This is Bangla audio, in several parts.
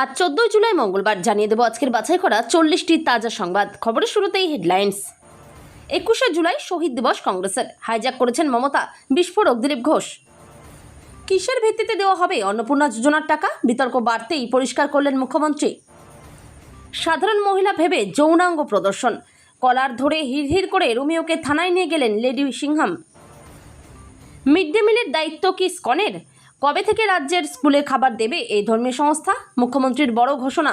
আজ 14 জুলাই মঙ্গলবার জানিয়ে দেব আজকের বাছাই করা 40টি তাজা সংবাদ। খবরের শুরুতেই হেডলাইন্স। 21শে জুলাই শহীদ দিবস কংগ্রেসের, হাইজ্যাক করেছেন মমতা, বিস্ফোরক দিলীপ ঘোষ। কিসের ভিত্তিতে দেওয়া হবে অন্নপূর্ণা যোজনার টাকা, বিতর্ক বাড়তেই পরিষ্কার করলেন মুখ্যমন্ত্রী। সাধারণ মহিলা ভেবে যৌনাঙ্গ প্রদর্শন, কলার ধরে হিড়হিড় করে রোমিওকে থানায় নিয়ে গেলেন লেডি সিংহাম। মিড ডে মিলের দায়িত্ব কি স্কনের? কবে থেকে রাজ্যের স্কুলে খাবার দেবে এই ধর্মীয় সংস্থা? মুখ্যমন্ত্রীর বড় ঘোষণা।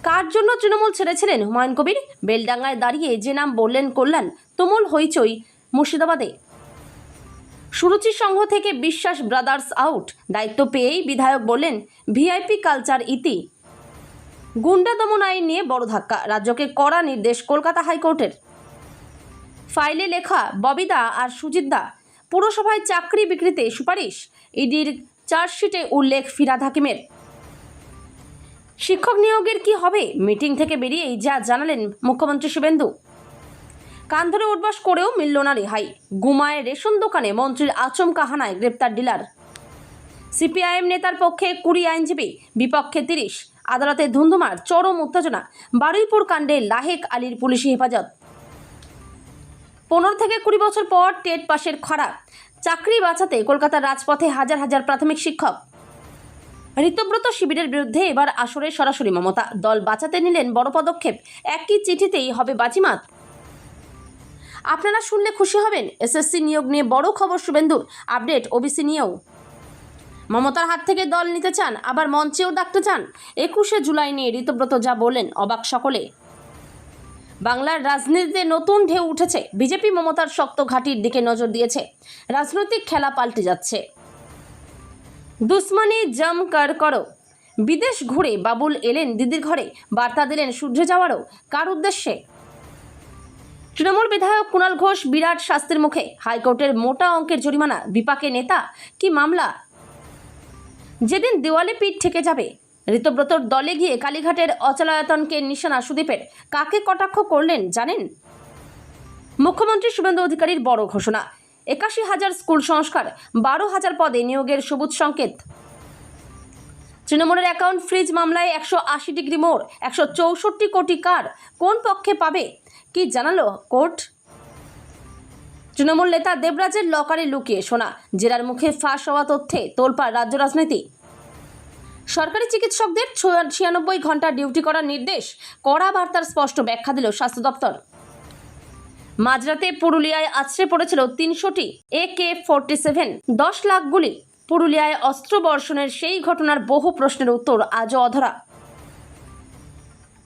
কার জন্য তৃণমূল ছেড়েছিলেন হুমায়ুন কবির? বেলডাঙ্গায় দাঁড়িয়ে যে নাম বললেন কল্যাণ, তুমুল হইচই মুর্শিদাবাদে। সুরুচি সংঘ থেকে বিশ্বাস ব্রাদার্স আউট, দায়িত্ব পেয়েই বিধায়ক বললেন ভিআইপি কালচার ইতি। গুন্ডা দমন আইন নিয়ে বড় ধাক্কা, রাজ্যকে কড়া নির্দেশ কলকাতা হাইকোর্টের। ফাইলে লেখা ববিদা আর সুজিতদা পুরসভায় চাকরি বিক্রিতে সুপারিশ, ইডির চার্জশিটে উল্লেখ ফিরহাদ হাকিমের। শিক্ষক নিয়োগের কি হবে? মিটিং থেকে বেরিয়েই যা জানালেন মুখ্যমন্ত্রী শুভেন্দু। কান ধরে উঠবাস করেও মিলল না রেহাই, গুমায় রেশন দোকানে মন্ত্রীর আচমকা হানায় গ্রেপ্তার ডিলার। সিপিআইএম নেতার পক্ষে 20 আইনজীবী, বিপক্ষে 30, আদালতে ধুন্ধুমার, চরম উত্তেজনা। বারুইপুর কাণ্ডে লাহেক আলীর পুলিশি হেফাজত। 15 থেকে 20 বছর পর টেট পাশের খরা, চাকরি বাঁচাতে কলকাতার রাজপথে হাজার হাজার প্রাথমিক শিক্ষক। ঋতব্রত শিবিরের বিরুদ্ধে এবার আসরে সরাসরি মমতা, দল বাঁচাতে নিলেন বড় পদক্ষেপ, একই চিঠিতেই হবে বাজিমাত। আপনারা শুনলে খুশি হবেন, এসএসসি নিয়োগ নিয়ে বড় খবর শুভেন্দুর, আপডেট ওবিসি নিয়েও। মমতার হাত থেকে দল নিতে চান, আবার মঞ্চেও ডাকতে চান। 21শে জুলাই নিয়ে ঋতব্রত যা বললেন অবাক সকলে। বাংলার রাজনীতিতে নতুন ঢেউ উঠেছে, বিজেপি মমতার শক্ত ঘাঁটির দিকে নজর দিয়েছে, রাজনৈতিক খেলা পাল্টে যাচ্ছে। দুশ্মনী জম কর করো, বিদেশ ঘুরে বাবুল এলেন দিদির ঘরে, বার্তা দিলেন শুধরে যাওয়ারও। কার উদ্দেশ্যে? তৃণমূল বিধায়ক কুণাল ঘোষ বিরাট শাস্তির মুখে, হাইকোর্টের মোটা অঙ্কের জরিমানা, বিপাকে নেতা কি মামলা? যেদিন দেওয়ালে পিঠ ঠেকে যাবে। ঋতব্রতর দলে গিয়ে কালীঘাটের অচলায়তনকে নিশানা সুদীপের, কাকে কটাক্ষ করলেন জানেন? মুখ্যমন্ত্রী শুভেন্দু অধিকারীর বড় ঘোষণা, 81,000 স্কুল সংস্কার, 12,000 পদে নিয়োগের সবুজ সংকেত। তৃণমূলের অ্যাকাউন্ট ফ্রিজ মামলায় 180 ডিগ্রি মোড়, 164 কোটি কার, কোন পক্ষে পাবে, কি জানালো কোর্ট? তৃণমূল নেতা দেবরাজের লকারে লুকিয়ে সোনা, জেরার মুখে ফাঁস হওয়া তথ্যে তোলপাড় রাজ্য রাজনীতি। সরকারি চিকিৎসকদের 96 ঘন্টা ডিউটি করার নির্দেশ, কড়া বার্তার স্পষ্ট ব্যাখ্যা দিল স্বাস্থ্য দপ্তর। মাঝরাতে পুরুলিয়ায় আছড়ে পড়েছিল 300টি AK-47, 10 লাখ গুলি। পুরুলিয়ায় অস্ত্র বর্ষণের সেই ঘটনার বহু প্রশ্নের উত্তর আজও অধরা।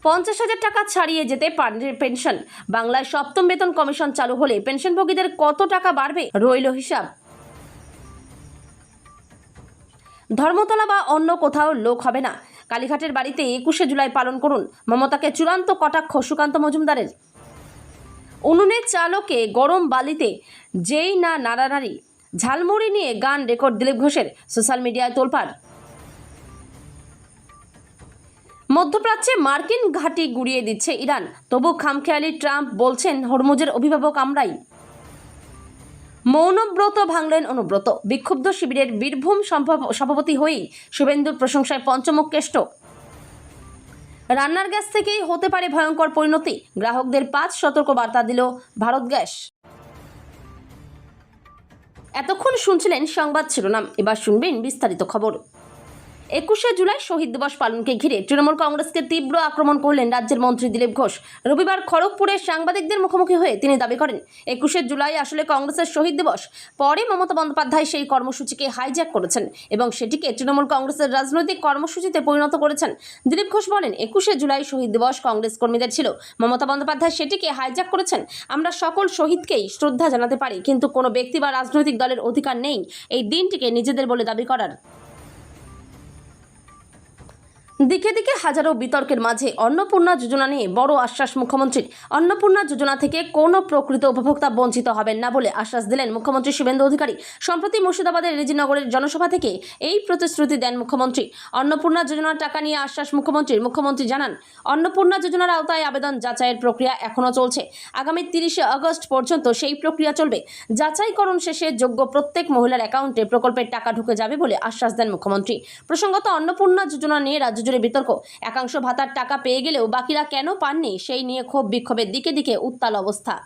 50,000 টাকা ছাড়িয়ে যেতে পারে পেনশন, বাংলায় 7ম বেতন কমিশন চালু হলে পেনশনভোগীদের কত টাকা বাড়বে রইল হিসাব। ধর্মতলা বা অন্য কোথাও লোক হবে না, কালীঘাটের বাড়িতে 21শে জুলাই পালন করুন, মমতাকে চূড়ান্ত কটাক্ষ সুকান্ত মজুমদারের। উনুনের চালকে গরম বালিতে যেই না নাড়ানাড়ি, ঝালমুড়ি নিয়ে গান রেকর্ড দিলীপ ঘোষের, সোশ্যাল মিডিয়ায় তোলপাড়। মধ্যপ্রাচ্যে মার্কিন ঘাঁটি গুড়িয়ে দিচ্ছে ইরান, তবু খামখেয়ালি ট্রাম্প বলছেন হরমুজের অভিভাবক আমরাই। মৌনব্রত ভাঙলেন অনুব্রত, বিক্ষুব্ধ শিবিরের বীরভূম সভাপতি হয়েই শুভেন্দুর প্রশংসায় পঞ্চমুখ কেষ্ট। রান্নার গ্যাস থেকেই হতে পারে ভয়ঙ্কর পরিণতি, গ্রাহকদের 5 সতর্ক বার্তা দিল ভারত গ্যাস। এতক্ষণ শুনছিলেন সংবাদ শিরোনাম, এবার শুনবেন বিস্তারিত খবর। 21শে জুলাই শহীদ দিবস পালনকে ঘিরে তৃণমূল কংগ্রেসকে তীব্র আক্রমণ করলেন রাজ্যের মন্ত্রী দিলীপ ঘোষ। রবিবার খড়গপুরে সাংবাদিকদের মুখোমুখি হয়ে তিনি দাবি করেন 21শে জুলাই আসলে কংগ্রেসের শহীদ দিবস। পরে মমতা বন্দ্যোপাধ্যায় সেই কর্মসূচিকে হাইজ্যাক করেছেন এবং সেটিকে তৃণমূল কংগ্রেসের রাজনৈতিক কর্মসূচিতে পরিণত করেছেন। দিলীপ ঘোষ বলেন 21শে জুলাই শহীদ দিবস কংগ্রেস কর্মীদের ছিল, মমতা বন্দ্যোপাধ্যায় সেটিকে হাইজ্যাক করেছেন। আমরা সকল শহীদকেই শ্রদ্ধা জানাতে পারি, কিন্তু কোনো ব্যক্তি বা রাজনৈতিক দলের অধিকার নেই এই দিনটিকে নিজেদের বলে দাবি করার। দিকে দিকে হাজারো বিতর্কের মাঝে অন্নপূর্ণা যোজনা নিয়ে বড় আশ্বাস মুখ্যমন্ত্রীর। অন্নপূর্ণা যোজনা থেকে কোনো প্রকৃত উপভোক্তা বঞ্চিত হবেন না বলে আশ্বাস দিলেন মুখ্যমন্ত্রী শুভেন্দু অধিকারী। সম্প্রতি মুর্শিদাবাদের রেজিনগরের জনসভা থেকে এই প্রতিশ্রুতি দেন মুখ্যমন্ত্রী। অন্নপূর্ণা যোজনার টাকা নিয়ে আশ্বাস মুখ্যমন্ত্রীর। মুখ্যমন্ত্রী জানান, অন্নপূর্ণা যোজনার আওতায় আবেদন যাচাইয়ের প্রক্রিয়া এখনও চলছে। আগামী 30শে আগস্ট পর্যন্ত সেই প্রক্রিয়া চলবে। যাচাইকরণ শেষে যোগ্য প্রত্যেক মহিলার অ্যাকাউন্টে প্রকল্পের টাকা ঢুকে যাবে বলে আশ্বাস দেন মুখ্যমন্ত্রী। প্রসঙ্গত, অন্নপূর্ণা যোজনা নিয়ে রাজ্য জুড়ে বিতর্ক। একাংশ ভাতার টাকা পেয়ে গেলেও বাকিরা কেন পাননি সেই নিয়ে ক্ষোভ বিক্ষোভের দিকে দিকে উত্তাল অবস্থা।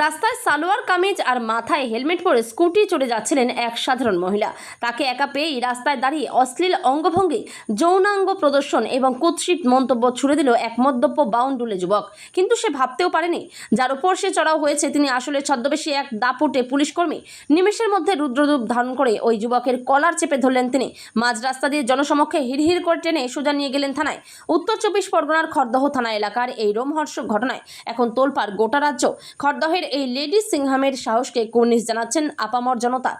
রাস্তায় সালোয়ার কামিজ আর মাথায় হেলমেট পরে স্কুটি চড়ে যাচ্ছিলেন এক সাধারণ মহিলা। তাকে একা পেয়েই রাস্তায় দাঁড়িয়ে অশ্লীল অঙ্গভঙ্গি, যৌনাঙ্গ প্রদর্শন এবং কুৎসিত মন্তব্য ছুড়ে দিল এক মদ্যপ বাউন্ডুলে যুবক। কিন্তু সে ভাবতেও পারেনি যার উপর সে চড়াও হয়েছে তিনি আসলে ছদ্মবেশী এক দাপুটে পুলিশ কর্মী। নিমেষের মধ্যে রুদ্ররূপ ধারণ করে ওই যুবকের কলার চেপে ধরলেন তিনি। মাঝ রাস্তা দিয়ে জনসমক্ষে হিড়হিড় করে টেনে সোজা নিয়ে গেলেন থানায়। উত্তর 24 পরগনার খড়দহ থানা এলাকার এই রোমহর্ষক ঘটনায় এখন তোলপাড় গোটা রাজ্য। খড়দহের এই লেডি সিংহামের সাহসকে কুর্নিশ জানাচ্ছেন আপামর জনতা।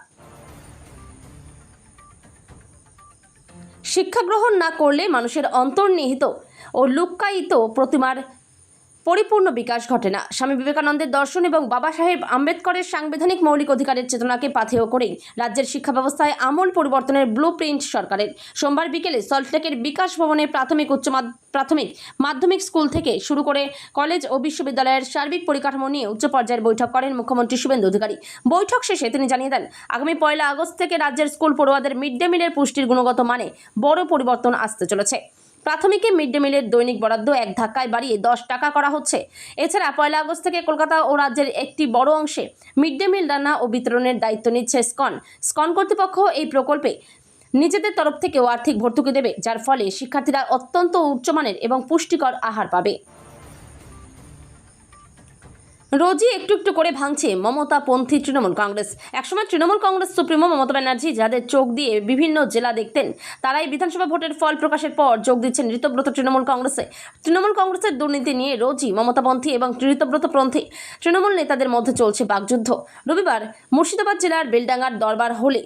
শিক্ষা গ্রহণ না করলে মানুষের অন্তর্নিহিত ও লুক্কায়িত প্রতিমার পরিপূর্ণ বিকাশ ঘটে না। স্বামী বিবেকানন্দের দর্শন এবং বাবা সাহেব আম্বেদকরের সাংবিধানিক মৌলিক অধিকারের চেতনাকে পাথেয় করেই রাজ্যের শিক্ষা ব্যবস্থায় আমূল পরিবর্তনের ব্লু প্রিন্ট সরকারের। সোমবার বিকেলে সল্টলেকের বিকাশ ভবনে প্রাথমিক, প্রাথমিক, মাধ্যমিক স্কুল থেকে শুরু করে কলেজ ও বিশ্ববিদ্যালয়ের সার্বিক পরিকাঠামো নিয়ে উচ্চ পর্যায়ের বৈঠক করেন মুখ্যমন্ত্রী শুভেন্দু অধিকারী। বৈঠক শেষে তিনি জানিয়ে দেন, আগামী 1 আগস্ট থেকে রাজ্যের স্কুল পড়ুয়াদের মিড ডে মিলের পুষ্টির গুণগত মানে বড় পরিবর্তন আসতে চলেছে। প্রাথমিকে মিড ডে মিলের দৈনিক বরাদ্দ এক ধাক্কায় বাড়িয়ে 10 টাকা করা হচ্ছে। এছাড়া 1 আগস্ট থেকে কলকাতা ও রাজ্যের একটি বড় অংশে মিড ডে মিল রান্না ও বিতরণের দায়িত্ব নিচ্ছে স্কন কর্তৃপক্ষ। এই প্রকল্পে নিজেদের তরফ থেকেও আর্থিক ভর্তুকি দেবে, যার ফলে শিক্ষার্থীরা অত্যন্ত উচ্চমানের এবং পুষ্টিকর আহার পাবে। রোজই একটু একটু করে ভাঙছে মমতাপন্থী তৃণমূল কংগ্রেস। একসময় তৃণমূল কংগ্রেস সুপ্রিমো মমতা ব্যানার্জি যাদের চোখ দিয়ে বিভিন্ন জেলা দেখতেন, তারাই বিধানসভা ভোটের ফল প্রকাশের পর যোগ দিচ্ছেন ঋতব্রত তৃণমূল কংগ্রেসে। তৃণমূল কংগ্রেসের দুর্নীতি নিয়ে রোজই মমতাপন্থী এবং ঋতব্রতপন্থী তৃণমূল নেতাদের মধ্যে চলছে বাকযুদ্ধ। রবিবার মুর্শিদাবাদ জেলার বেলডাঙ্গার দরবার হলে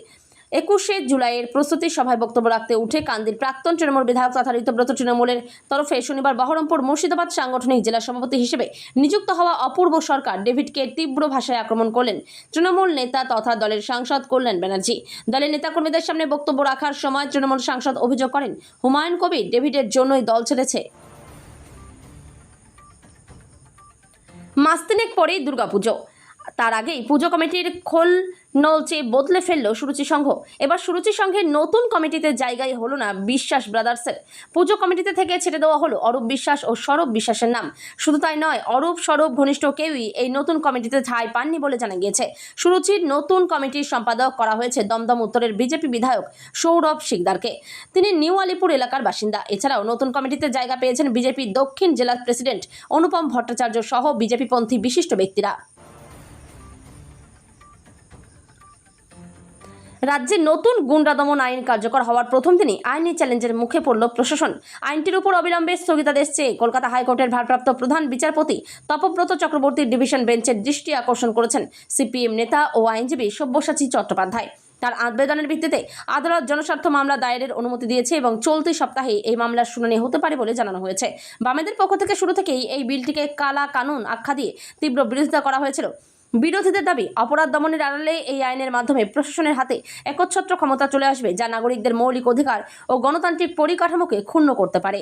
21শে জুলাইয়ের প্রস্তুতি সভায় বক্তব্য রাখতে উঠে কান্দির প্রাক্তন তৃণমূল বিধায়ক তথা ঋতব্রত তৃণমূলের তরফে শনিবার বহরমপুর মুর্শিদাবাদ সাংগঠনিক জেলা সভাপতি হিসেবে নিযুক্ত হওয়া অপূর্ব সরকার ডেভিডকে তীব্র ভাষায় আক্রমণ করলেন তৃণমূল নেতা তথা দলের সাংসদ কল্যাণ ব্যানার্জি। দলের নেতাকর্মীদের সামনে বক্তব্য রাখার সময় তৃণমূল সাংসদ অভিযোগ করেন, হুমায়ুন কবির ডেভিডের জন্যই দল ছেড়েছে। মাস তিনেক পরেই দুর্গাপুজো, তার আগেই পুজো কমিটির খোল নলচে বদলে ফেলল সুরুচি সংঘ। এবার সুরুচি সংঘের নতুন কমিটিতে জায়গায় হলো না বিশ্বাস ব্রাদার্সের। পুজো কমিটিতে থেকে ছেড়ে দেওয়া হলো অরূপ বিশ্বাস ও সৌরভ বিশ্বাসের নাম। শুধু তাই নয়, অরূপ সৌরভ ঘনিষ্ঠ কেউই এই নতুন কমিটিতে ঠাঁই পাননি বলে জানা গিয়েছে। সুরুচির নতুন কমিটির সম্পাদক করা হয়েছে দমদম উত্তরের বিজেপি বিধায়ক সৌরভ শিকদারকে। তিনি নিউ আলিপুর এলাকার বাসিন্দা। এছাড়াও নতুন কমিটিতে জায়গা পেয়েছেন বিজেপি দক্ষিণ জেলার প্রেসিডেন্ট অনুপম ভট্টাচার্য সহ বিজেপিপন্থী বিশিষ্ট ব্যক্তিরা। রাজ্যে নতুন গুন্ডা দমন আইন কার্যকর হওয়ার প্রথম দিনই আইনি চ্যালেঞ্জের মুখে পড়ল প্রশাসন। আইনটির উপর অবিলম্বে স্থগিতাদেশ চেয়ে কলকাতা হাইকোর্টের ভারপ্রাপ্ত প্রধান বিচারপতি তপব্রত চক্রবর্তীর ডিভিশন বেঞ্চের দৃষ্টি আকর্ষণ করেছেন সিপিএম নেতা ও আইনজীবী সব্যসাচী চট্টোপাধ্যায়। তার আবেদনের ভিত্তিতে আদালত জনস্বার্থ মামলা দায়েরের অনুমতি দিয়েছে এবং চলতি সপ্তাহে এই মামলার শুনানি হতে পারে বলে জানানো হয়েছে। বামেদের পক্ষ থেকে শুরু থেকেই এই বিলটিকে কালা কানুন আখ্যা দিয়ে তীব্র বিরোধিতা করা হয়েছিল। বিরোধীদের দাবি, অপরাধ দমনের আড়ালে এই আইনের মাধ্যমে প্রশাসনের হাতে একচ্ছত্র ক্ষমতা চলে আসবে, যা নাগরিকদের মৌলিক অধিকার ও গণতান্ত্রিক পরিকাঠামোকে ক্ষুণ্ণ করতে পারে।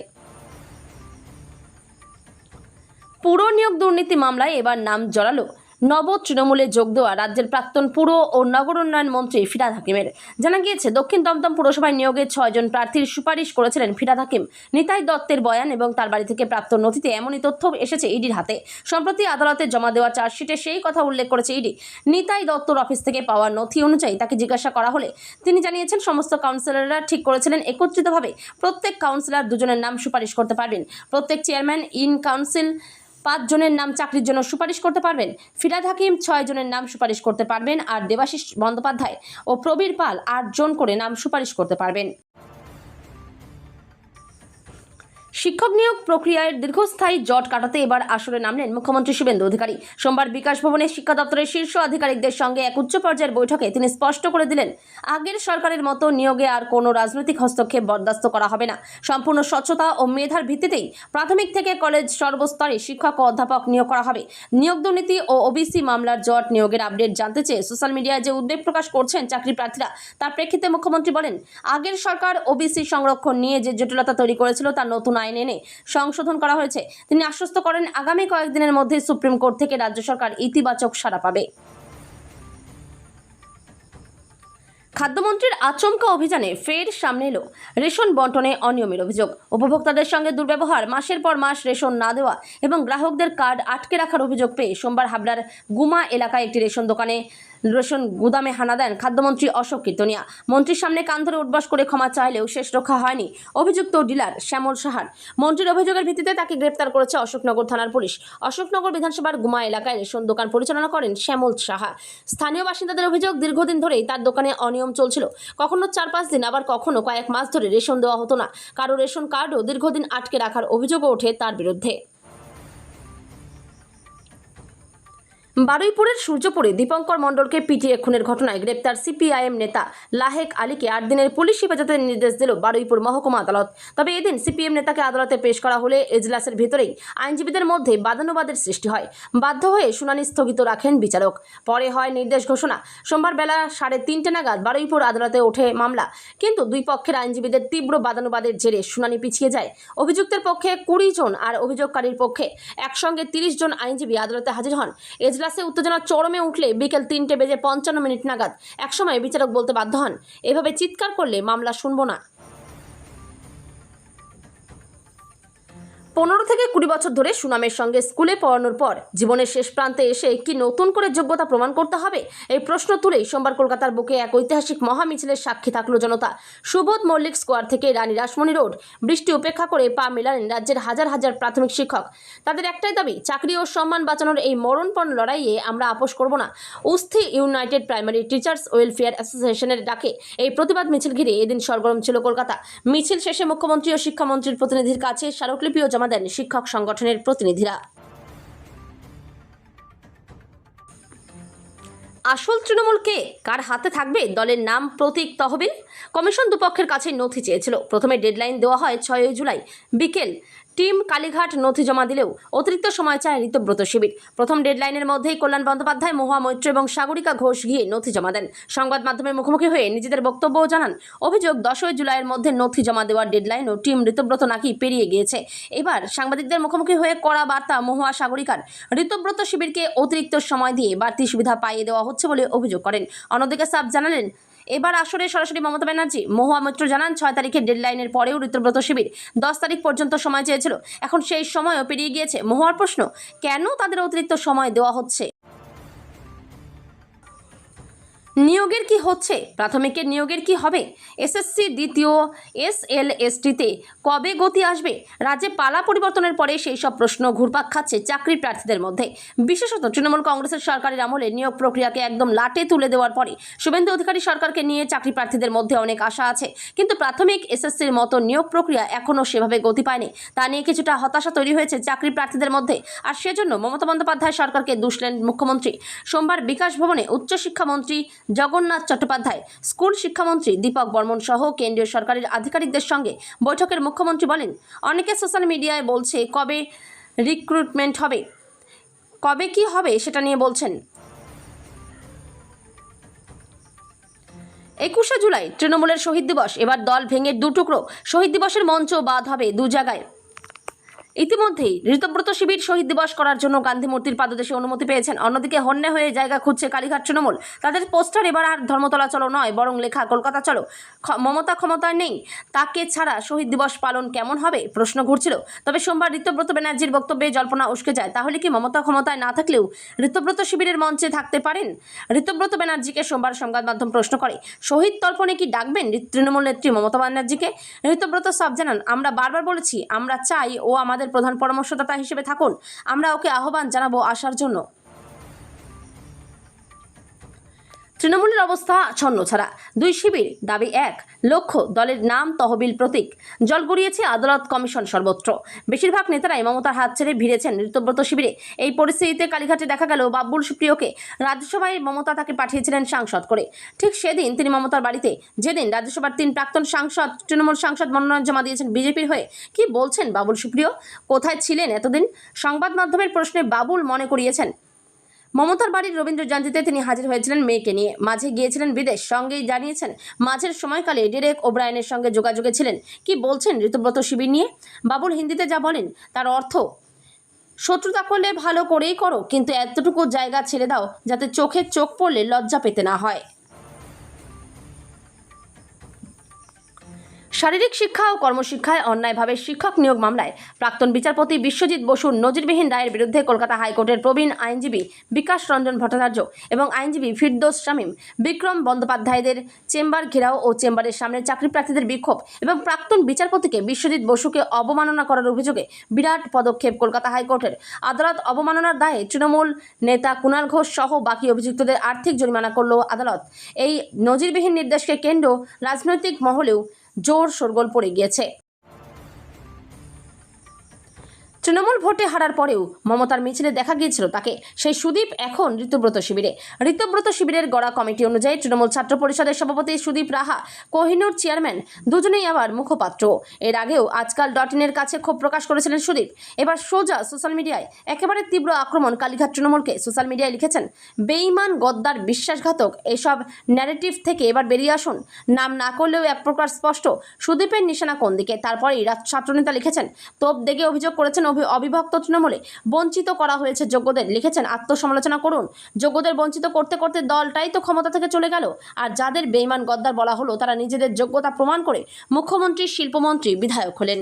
পুর নিয়োগ দুর্নীতি মামলায় এবার নাম জড়ালো নব তৃণমূলে যোগ দেওয়া রাজ্যের প্রাক্তন পুর ও নগর উন্নয়ন মন্ত্রী ফিরহাদ হাকিমের। জানা গিয়েছে, দক্ষিণ দমদম পুরসভায় নিয়োগে 6 জন প্রার্থীর সুপারিশ করেছিলেন ফিরহাদ হাকিম। নিতাই দত্তের বয়ান এবং তার বাড়ি থেকে প্রাপ্ত নথিতে এমনই তথ্য এসেছে ইডির হাতে। সম্প্রতি আদালতে জমা দেওয়া চার্জশিটে সেই কথা উল্লেখ করেছে ইডি। নিতাই দত্তর অফিস থেকে পাওয়া নথি অনুযায়ী তাকে জিজ্ঞাসা করা হলে তিনি জানিয়েছেন, সমস্ত কাউন্সিলররা ঠিক করেছিলেন একত্রিতভাবে প্রত্যেক কাউন্সিলর 2 জনের নাম সুপারিশ করতে পারবেন। প্রত্যেক চেয়ারম্যান ইন কাউন্সিল 5 জনের নাম চাকরির জন্য সুপারিশ করতে পারবেন। ফিরহাদ হাকিম 6 জনের নাম সুপারিশ করতে পারবেন, আর দেবাশিস বন্দ্যোপাধ্যায় ও প্রবীর পাল 8 জন করে নাম সুপারিশ করতে পারবেন। শিক্ষক নিয়োগ প্রক্রিয়ায় দীর্ঘস্থায়ী জট কাটাতে এবার আসরে নামলেন মুখ্যমন্ত্রী শুভেন্দু অধিকারী। সোমবার বিকাশ ভবনে শিক্ষা দপ্তরের শীর্ষ আধিকারিকদের সঙ্গে এক উচ্চ পর্যায়ের বৈঠকে তিনি স্পষ্ট করে দিলেন, আগের সরকারের মতো নিয়োগে আর কোনো রাজনৈতিক হস্তক্ষেপ বরদাস্ত করা হবে না। সম্পূর্ণ স্বচ্ছতা ও মেধার ভিত্তিতেই প্রাথমিক থেকে কলেজ সর্বস্তরে শিক্ষক ও অধ্যাপক নিয়োগ করা হবে। নিয়োগ দুর্নীতি ও ওবিসি মামলার জট নিয়োগের আপডেট জানতে চেয়ে সোশ্যাল মিডিয়ায় যে উদ্বেগ প্রকাশ করছেন চাকরি প্রার্থীরা, তার প্রেক্ষিতে মুখ্যমন্ত্রী বলেন, আগের সরকার ওবিসি সংরক্ষণ নিয়ে যে জটিলতা তৈরি করেছিল তার নতুন আইন এনে সংশোধন করা হয়েছে। তিনি আশ্বস্ত করেন, আগামী কয়েকদিনের মধ্যে সুপ্রিম কোর্ট থেকে রাজ্য সরকার ইতিবাচক সাড়া পাবে। খাদ্যমন্ত্রীর আচমকা অভিযানে ফের সামনে এলো রেশন বন্টনে অনিয়মের অভিযোগ। উপভোক্তাদের সঙ্গে দুর্ব্যবহার, মাসের পর মাস রেশন না দেওয়া এবং গ্রাহকদের কার্ড আটকে রাখার অভিযোগ পেয়ে সোমবার হাবড়ার গুমা এলাকায় একটি রেশন গুদামে হানা দেন খাদ্যমন্ত্রী অশোক কীর্তনিয়া। মন্ত্রীর সামনে কান ধরে উঠবস করে ক্ষমা চাইলেও শেষ রক্ষা হয়নি অভিযুক্ত ডিলার শ্যামল সাহার। মন্ত্রীর অভিযোগের ভিত্তিতে তাকে গ্রেপ্তার করেছে অশোকনগর থানার পুলিশ। অশোকনগর বিধানসভার গুমা এলাকায় রেশন দোকান পরিচালনা করেন শ্যামল সাহা। স্থানীয় বাসিন্দাদের অভিযোগ, দীর্ঘদিন ধরেই তার দোকানে অনিয়ম চলছিল। কখনো 4-5 দিন, আবার কখনো কয়েক মাস ধরে রেশন দেওয়া হতো না। কারো রেশন কার্ডও দীর্ঘদিন আটকে রাখার অভিযোগও ওঠে তার বিরুদ্ধে। বারুইপুরের সূর্যপুরে দীপঙ্কর মণ্ডলকে পিটিয়ে খুনের ঘটনায় গ্রেপ্তার সিপিআইএম নেতা লাহেক আলীকে 8 দিনের পুলিশ হেফাজতের নির্দেশ দিল বারুইপুর মহকুমা আদালত। তবে এদিন সিপিএম নেতাকে আদালতে পেশ করা হলে এজলাসের ভেতরেই আইনজীবীদের মধ্যে বাদানুবাদের সৃষ্টি হয়। বাধ্য হয়ে শুনানি স্থগিত রাখেন বিচারক। পরে হয় নির্দেশ ঘোষণা। সোমবার বেলা 3:30 নাগাদ বারুইপুর আদালতে ওঠে মামলা, কিন্তু দুই পক্ষের আইনজীবীদের তীব্র বাদানুবাদের জেরে শুনানি পিছিয়ে যায়। অভিযুক্তের পক্ষে 20 জন আর অভিযোগকারীর পক্ষে একসঙ্গে 30 জন আইনজীবী আদালতে হাজির হন। এজলাসে উত্তেজনা চরমে উঠলে বিকেল 3:55 নাগাদ একসময় বিচারক বলতে বাধ্য হন, এভাবে চিৎকার করলে মামলা শুনবো না। 15 থেকে 20 বছর ধরে সুনামের সঙ্গে স্কুলে পড়ানোর পর জীবনের শেষ প্রান্তে এসে কি নতুন করে যোগ্যতা প্রমাণ করতে হবে? এই প্রশ্ন তুলেই সোমবার কলকাতার বুকে এক ঐতিহাসিক মহামিছিলের সাক্ষী থাকলো জনতা। সুবোধ মল্লিক স্কোয়ার থেকে রানী রাসমণি রোড বৃষ্টি উপেক্ষা করে পা মেলালেন রাজ্যের হাজার হাজার প্রাথমিক শিক্ষক। তাদের একটাই দাবি, চাকরি ও সম্মান বাঁচানোর এই মরণপণ লড়াইয়ে আমরা আপোষ করব না। উস্থি ইউনাইটেড প্রাইমারি টিচার্স ওয়েলফেয়ার অ্যাসোসিয়েশনের ডাকে এই প্রতিবাদ মিছিল ঘিরে এদিন সরগরম ছিল কলকাতা। মিছিল শেষে মুখ্যমন্ত্রী ও শিক্ষামন্ত্রীর প্রতিনিধির কাছে স্মারকলিপিও জমা দেন শিক্ষক সংগঠনের প্রতিনিধিরা। আসল তৃণমূল কে? কার হাতে থাকবে দলের নাম, প্রতীক, তহবিল? কমিশন দুপক্ষের কাছে নথি চেয়েছিল। প্রথমে ডেডলাইন দেওয়া হয় 6 জুলাই বিকেল। টিম কালীঘাট নথি জমা দিলেও অতিরিক্ত সময় চায় ঋতব্রত শিবির। প্রথম ডেডলাইনের মধ্যেই কল্যাণ বন্দ্যোপাধ্যায়, মহুয়া মৈত্র এবং সাগরিকা ঘোষ গিয়ে নথি জমা দেন। সংবাদ মাধ্যমের মুখোমুখি হয়ে নিজেদের বক্তব্যও জানান। অভিযোগ, 10 জুলাইয়ের মধ্যে নথি জমা দেওয়ার ডেডলাইন ও টিম ঋতব্রত নাকি পেরিয়ে গিয়েছে। এবার সাংবাদিকদের মুখোমুখি হয়ে কড়া বার্তা মহুয়া, সাগরিকার। ঋতব্রত শিবিরকে অতিরিক্ত সময় দিয়ে বাড়তি সুবিধা পাইয়ে দেওয়া হচ্ছে বলে অভিযোগ করেন। অন্যদিকে সাফ জানালেন, এবার আসরে সরাসরি মমতা ব্যানার্জি। মহুয়া মৈত্র জানান, 6 তারিখের ডেডলাইনের পরেও ঋতব্রত শিবির 10 তারিখ পর্যন্ত সময় চেয়েছিল। এখন সেই সময়ও পেরিয়ে গিয়েছে। মহুয়ার প্রশ্ন, কেন তাদের অতিরিক্ত সময় দেওয়া হচ্ছে? নিয়োগের কি হচ্ছে? প্রাথমিকের নিয়োগের কি হবে? এসএসসি দ্বিতীয় এসএলএসটিতে কবে গতি আসবে? রাজ্যে পালা পরিবর্তনের পরে সেই সব প্রশ্ন ঘুরপাক খাচ্ছে চাকরি প্রার্থীদের মধ্যে। বিশেষত তৃণমূল কংগ্রেসের সরকারের আমলে নিয়োগ প্রক্রিয়াকে একদম লাটে তুলে দেওয়ার পরে শুভেন্দু অধিকারী সরকারকে নিয়ে চাকরি প্রার্থীদের মধ্যে অনেক আশা আছে। কিন্তু প্রাথমিক এসএসসির মতো নিয়োগ প্রক্রিয়া এখনও সেভাবে গতি পায়নি। তা নিয়ে কিছুটা হতাশা তৈরি হয়েছে চাকরি প্রার্থীদের মধ্যে। আর সেজন্য মমতা বন্দ্যোপাধ্যায় সরকারকে দুষলেন মুখ্যমন্ত্রী। সোমবার বিকাশ ভবনে উচ্চশিক্ষামন্ত্রী জগন্নাথ চট্টোপাধ্যায়, স্কুল শিক্ষামন্ত্রী দীপক বর্মন সহ কেন্দ্রীয় সরকারের আধিকারিকদের সঙ্গে বৈঠকের মুখ্যমন্ত্রী বলেন, অনেকে সোশ্যাল মিডিয়ায় বলছে কবে রিক্রুটমেন্ট হবে, কবে কি হবে সেটা নিয়ে বলছেন। 21 জুলাই তৃণমূলের শহীদ দিবস। এবার দল ভেঙে 2 টুকরো। শহীদ দিবসের মঞ্চ বাদ হবে 2 জায়গায়। ইতিমধ্যেই ঋতব্রত শিবির শহীদ দিবস করার জন্য গান্ধী মূর্তির পাদদেশে অনুমতি পেয়েছেন। অন্যদিকে হন্যে হয়ে জায়গা খুঁজছে কালীঘাট তৃণমূল। তাদের পোস্টার এবার আর ধর্মতলা চলো নয়, বরং লেখা কলকাতা চলো। মমতা ক্ষমতায় নেই, তাকে ছাড়া শহীদ দিবস পালন কেমন হবে প্রশ্ন ঘুরছিল। তবে সোমবার ঋতব্রত ব্যানার্জির বক্তব্যে জল্পনা উস্কে যায়। তাহলে কি মমতা ক্ষমতায় না থাকলেও ঋতব্রত শিবিরের মঞ্চে থাকতে পারেন? ঋতব্রত ব্যানার্জিকে সোমবার সংবাদ মাধ্যম প্রশ্ন করে, শহীদ তর্পণে কি ডাকবেন তৃণমূল নেত্রী মমতা ব্যানার্জিকে? ঋতব্রত সাফ জানান, আমরা বারবার বলেছি আমরা চাই ও আমাদের প্রধান পরামর্শদাতা হিসেবে থাকুন। আমরা ওকে আহ্বান জানাবো আসার জন্য। তৃণমূলের অবস্থা ছন্নছাড়া। দুই শিবির, দাবি এক, লক্ষ্য দলের নাম তহবিল প্রতীক। জল গড়িয়েছে আদালত কমিশন সর্বত্র। বেশিরভাগ নেতারাই মমতার হাত ছেড়ে ভিড়েছেন ঋতব্রত শিবিরে। এই পরিস্থিতিতে কালীঘাটে দেখা গেল বাবুল সুপ্রিয়কে। রাজ্যসভায় মমতা তাকে পাঠিয়েছিলেন সাংসদ করে। ঠিক সেদিন তিনি মমতার বাড়িতে, যেদিন রাজ্যসভার 3 প্রাক্তন সাংসদ তৃণমূল সাংসদ মনোনয়ন জমা দিয়েছেন বিজেপির হয়ে। কি বলছেন বাবুল সুপ্রিয়? কোথায় ছিলেন এতদিন? সংবাদ মাধ্যমের প্রশ্নে বাবুল মনে করিয়েছেন, মমতার বাড়ির রবীন্দ্র জয়ন্তীতে তিনি হাজির হয়েছিলেন মেয়েকে নিয়ে, মাঝে গিয়েছিলেন বিদেশ। সঙ্গেই জানিয়েছেন মাঝের সময়কালে ডেরেক ওব্রায়েনের সঙ্গে যোগাযোগে ছিলেন। কি বলছেন ঋতব্রত শিবির নিয়ে? বাবুল হিন্দিতে যা বলেন তার অর্থ, শত্রুতা করলে ভালো করেই করো, কিন্তু এতটুকু জায়গা ছেড়ে দাও যাতে চোখে চোখ পড়লে লজ্জা পেতে না হয়। শারীরিক শিক্ষা ও কর্মশিক্ষায় অন্যায়ভাবে শিক্ষক নিয়োগ মামলায় প্রাক্তন বিচারপতি বিশ্বজিৎ বসুর নজিরবিহীন রায়ের বিরুদ্ধে কলকাতা হাইকোর্টের প্রবীণ আইনজীবী বিকাশ রঞ্জন ভট্টাচার্য এবং আইনজীবী ফিরদৌস শামীম বিক্রম বন্দ্যোপাধ্যায়দের চেম্বার ঘেরাও ও চেম্বারের সামনে চাকরি প্রার্থীদের বিক্ষোভ এবং প্রাক্তন বিচারপতিকে বিশ্বজিৎ বসুকে অবমাননা করার অভিযোগে বিরাট পদক্ষেপ কলকাতা হাইকোর্টের। আদালত অবমাননার দায়ে তৃণমূল নেতা কুণাল ঘোষ সহ বাকি অভিযুক্তদের আর্থিক জরিমানা করল আদালত। এই নজিরবিহীন নির্দেশকে কেন্দ্র রাজনৈতিক মহলেও জোর শোরগোল পড়ে গিয়েছে। তৃণমূল ভোটে হারার পরেও মমতার মিছিলে দেখা গিয়েছিল তাকে। সেই সুদীপ এখন ঋতব্রত শিবিরে। ঋতব্রত শিবিরের গড়া কমিটি অনুযায়ী তৃণমূল ছাত্র পরিষদের সভাপতি সুদীপ রাহা, কোহিনুর চেয়ারম্যান দুজনেই আবার মুখপাত্র। এর আগেও আজকাল .in-এর কাছে ক্ষোভ প্রকাশ করেছিলেন সুদীপ। এবার সোজা সোশ্যাল মিডিয়ায় একেবারে তীব্র আক্রমণ কালীঘাট তৃণমূলকে। সোশ্যাল মিডিয়ায় লিখেছেন, বেঈমান, গদ্দার, বিশ্বাসঘাতক এসব ন্যারেটিভ থেকে এবার বেরিয়ে আসুন। নাম না করলেও এক প্রকার স্পষ্ট সুদীপের নিশানা কোন দিকে। তারপরেই ছাত্রনেতা লিখেছেন, তোপ দেগে অভিযোগ করেছেন অবিভক্ত তৃণমূলে বঞ্চিত করা হয়েছে যোগ্যদের। লিখেছেন, আত্মসমালোচনা করুন। যোগ্যদের বঞ্চিত করতে করতে দলটাই তো ক্ষমতা থেকে চলে গেল। আর যাদের বেঈমান, গদ্দার বলা হলো তারা নিজেদের যোগ্যতা প্রমাণ করে মুখ্যমন্ত্রী, শিল্পমন্ত্রী, বিধায়ক হলেন।